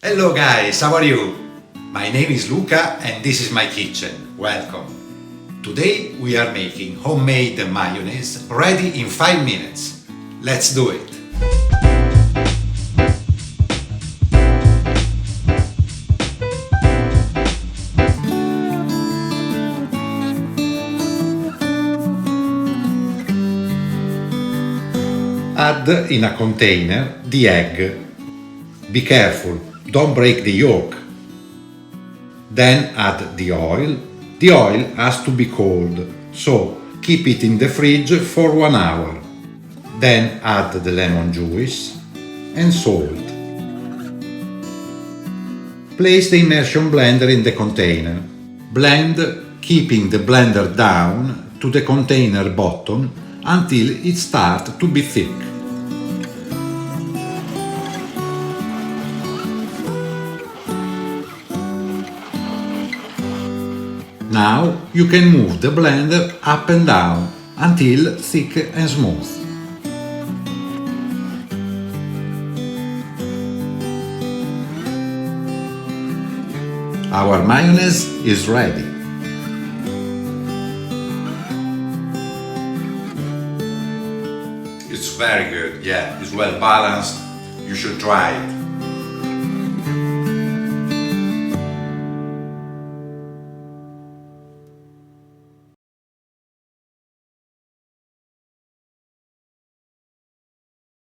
Hello guys, how are you? My name is Luca and this is my kitchen. Welcome. Today we are making homemade mayonnaise ready in 5 minutes. Let's do it. Add in a container the egg. Be careful, don't break the yolk. Then add the oil. The oil has to be cold, so keep it in the fridge for 1 hour. Then add the lemon juice and salt. Place the immersion blender in the container. Blend, keeping the blender down to the container bottom until it starts to be thick. Now you can move the blender up and down until thick and smooth. Our mayonnaise is ready. It's very good, yeah, it's well balanced. You should try it.